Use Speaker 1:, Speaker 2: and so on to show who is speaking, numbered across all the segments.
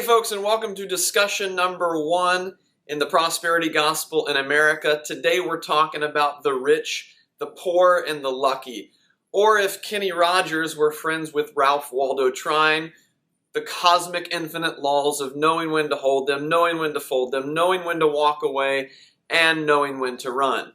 Speaker 1: folks, and welcome to discussion number 1 in the Prosperity Gospel in America. Today we're talking about the rich, the poor, and the lucky. Or if Kenny Rogers were friends with Ralph Waldo Trine, the cosmic infinite laws of knowing when to hold them, knowing when to fold them, knowing when to walk away, and knowing when to run.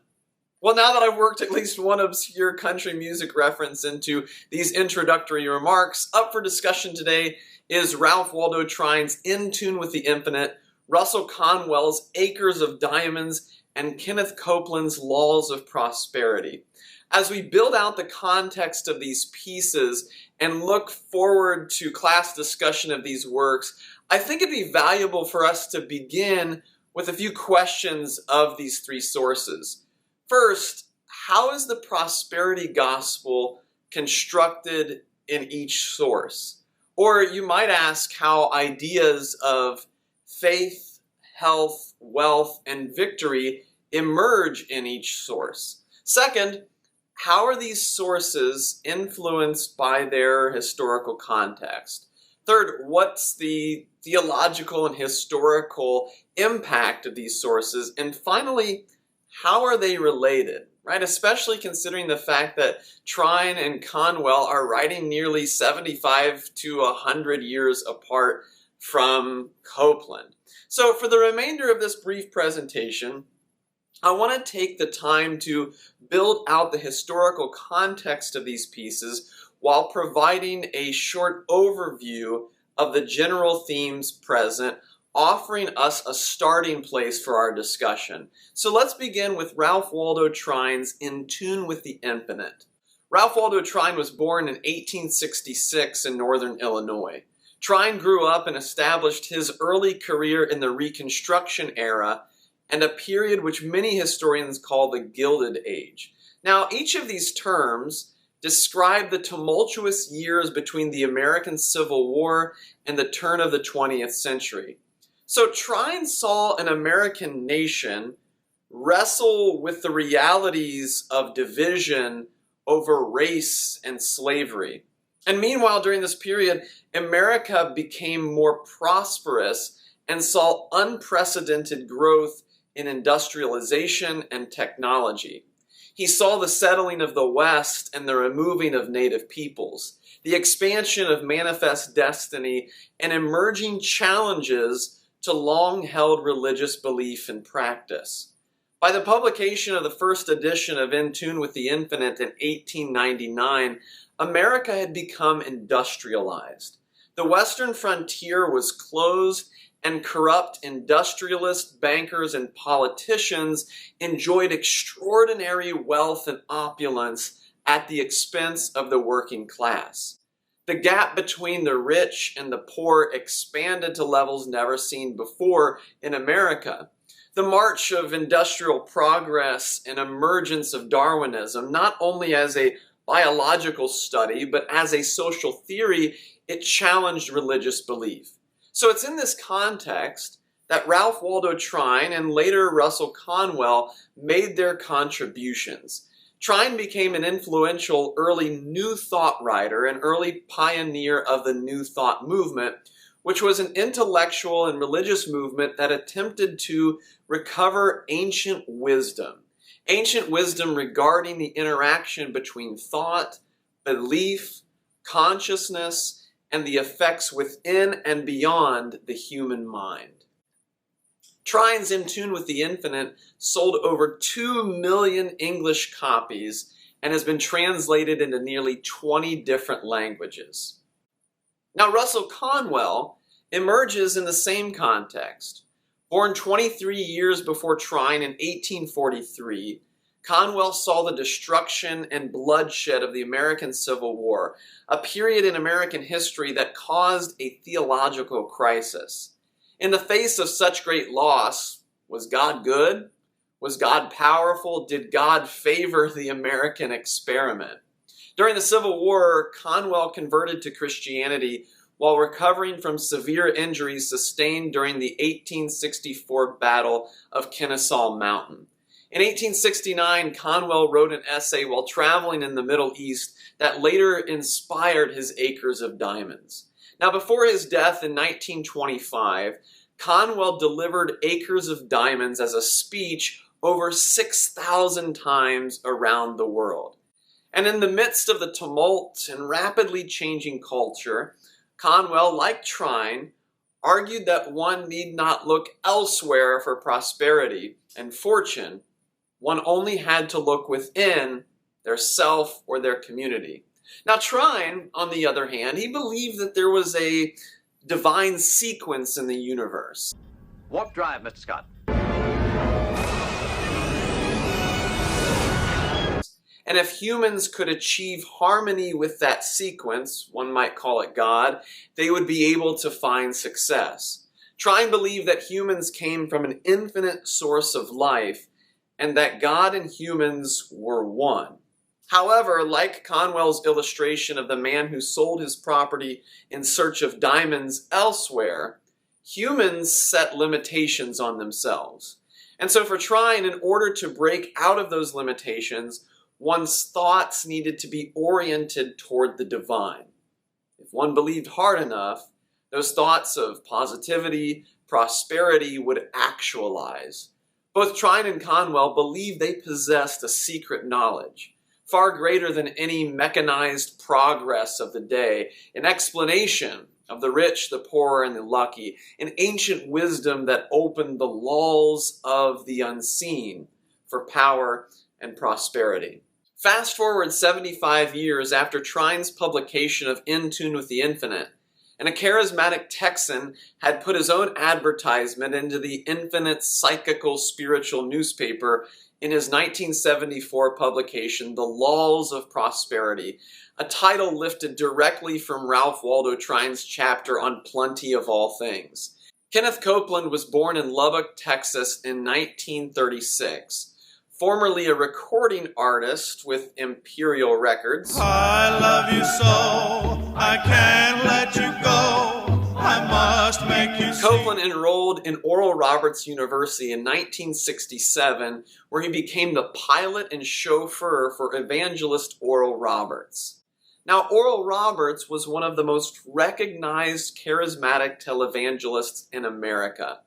Speaker 1: Well, now that I've worked at least one obscure country music reference into these introductory remarks, up for discussion today is Ralph Waldo Trine's In Tune with the Infinite, Russell Conwell's Acres of Diamonds, and Kenneth Copeland's Laws of Prosperity. As we build out the context of these pieces and look forward to class discussion of these works, I think it'd be valuable for us to begin with a few questions of these three sources. First, how is the prosperity gospel constructed in each source? Or you might ask how ideas of faith, health, wealth, and victory emerge in each source. Second, how are these sources influenced by their historical context? Third, what's the theological and historical impact of these sources? And finally, how are they related? Right? Especially considering the fact that Trine and Conwell are writing nearly 75 to 100 years apart from Copeland. So for the remainder of this brief presentation, I want to take the time to build out the historical context of these pieces while providing a short overview of the general themes present, offering us a starting place for our discussion. So let's begin with Ralph Waldo Trine's In Tune with the Infinite. Ralph Waldo Trine was born in 1866 in northern Illinois. Trine grew up and established his early career in the Reconstruction era and a period which many historians call the Gilded Age. Now, each of these terms describe the tumultuous years between the American Civil War and the turn of the 20th century. So Trine saw an American nation wrestle with the realities of division over race and slavery. And meanwhile, during this period, America became more prosperous and saw unprecedented growth in industrialization and technology. He saw the settling of the West and the removing of native peoples, the expansion of manifest destiny, and emerging challenges to long-held religious belief and practice. By the publication of the first edition of In Tune with the Infinite in 1899, America had become industrialized. The Western frontier was closed, and corrupt industrialists, bankers, and politicians enjoyed extraordinary wealth and opulence at the expense of the working class. The gap between the rich and the poor expanded to levels never seen before in America. The march of industrial progress and emergence of Darwinism, not only as a biological study, but as a social theory, it challenged religious belief. So it's in this context that Ralph Waldo Trine and later Russell Conwell made their contributions. Trine became an influential early New Thought writer, an early pioneer of the New Thought movement, which was an intellectual and religious movement that attempted to recover ancient wisdom regarding the interaction between thought, belief, consciousness, and the effects within and beyond the human mind. Trine's In Tune with the Infinite sold over 2 million English copies and has been translated into nearly 20 different languages. Now, Russell Conwell emerges in the same context. Born 23 years before Trine in 1843, Conwell saw the destruction and bloodshed of the American Civil War, a period in American history that caused a theological crisis. In the face of such great loss, was God good? Was God powerful? Did God favor the American experiment? During the Civil War, Conwell converted to Christianity while recovering from severe injuries sustained during the 1864 Battle of Kennesaw Mountain. In 1869, Conwell wrote an essay while traveling in the Middle East that later inspired his Acres of Diamonds. Now, before his death in 1925, Conwell delivered Acres of Diamonds as a speech over 6,000 times around the world. And in the midst of the tumult and rapidly changing culture, Conwell, like Trine, argued that one need not look elsewhere for prosperity and fortune. One only had to look within their self or their community. Now, Trine, on the other hand, he believed that there was a divine sequence in the universe.
Speaker 2: Warp drive, Mr. Scott.
Speaker 1: And if humans could achieve harmony with that sequence, one might call it God, they would be able to find success. Trine believed that humans came from an infinite source of life and that God and humans were one. However, like Conwell's illustration of the man who sold his property in search of diamonds elsewhere, humans set limitations on themselves. And so for Trine, in order to break out of those limitations, one's thoughts needed to be oriented toward the divine. If one believed hard enough, those thoughts of positivity, prosperity would actualize. Both Trine and Conwell believed they possessed a secret knowledge, far greater than any mechanized progress of the day, an explanation of the rich, the poor, and the lucky, an ancient wisdom that opened the laws of the unseen for power and prosperity. Fast forward 75 years after Trine's publication of In Tune with the Infinite, and a charismatic Texan had put his own advertisement into the Infinite Psychical Spiritual newspaper in his 1974 publication, The Laws of Prosperity, a title lifted directly from Ralph Waldo Trine's chapter on Plenty of All Things. Kenneth Copeland was born in Lubbock, Texas in 1936. Formerly a recording artist with Imperial Records.
Speaker 3: I love you so, I can't let you go, I must make you see.
Speaker 1: Copeland enrolled in Oral Roberts University in 1967, where he became the pilot and chauffeur for evangelist Oral Roberts. Now, Oral Roberts was one of the most recognized charismatic televangelists in America,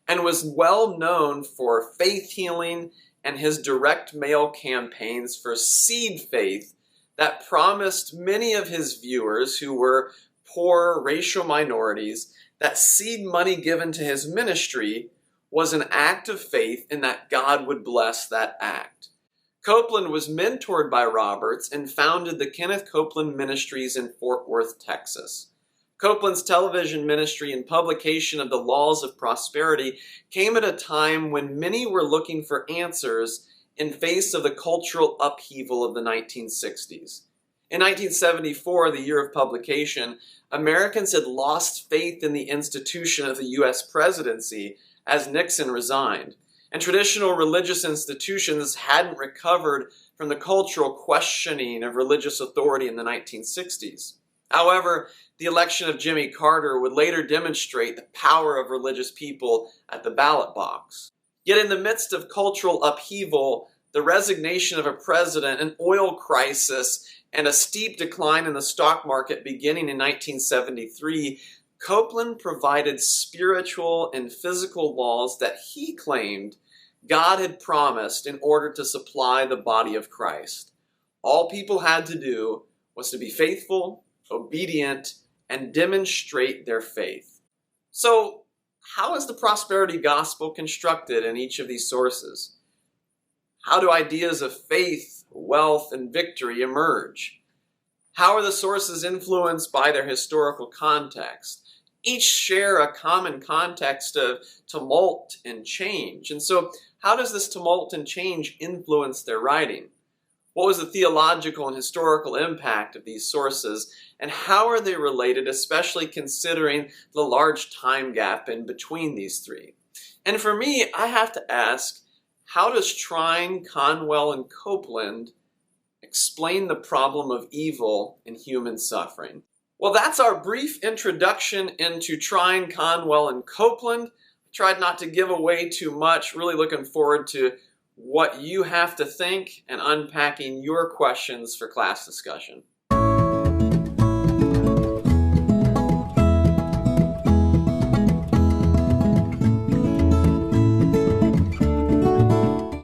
Speaker 1: and was well known for faith healing and his direct mail campaigns for seed faith that promised many of his viewers who were poor racial minorities that seed money given to his ministry was an act of faith and that God would bless that act. Copeland was mentored by Roberts and founded the Kenneth Copeland Ministries in Fort Worth, Texas. Copeland's television ministry and publication of The Laws of Prosperity came at a time when many were looking for answers in face of the cultural upheaval of the 1960s. In 1974, the year of publication, Americans had lost faith in the institution of the U.S. presidency as Nixon resigned, and traditional religious institutions hadn't recovered from the cultural questioning of religious authority in the 1960s. However, the election of Jimmy Carter would later demonstrate the power of religious people at the ballot box. Yet in the midst of cultural upheaval, the resignation of a president, an oil crisis, and a steep decline in the stock market beginning in 1973, Copeland provided spiritual and physical laws that he claimed God had promised in order to supply the body of Christ. All people had to do was to be faithful, obedient, and demonstrate their faith. So, how is the prosperity gospel constructed in each of these sources? How do ideas of faith, wealth, and victory emerge? How are the sources influenced by their historical context? Each share a common context of tumult and change. And so, how does this tumult and change influence their writing? What was the theological and historical impact of these sources, and how are they related, especially considering the large time gap in between these three? And for me, I have to ask, how does Trine, Conwell, and Copeland explain the problem of evil and human suffering? Well, that's our brief introduction into Trine, Conwell, and Copeland. I tried not to give away too much, really looking forward to what you have to think and unpacking your questions for class discussion.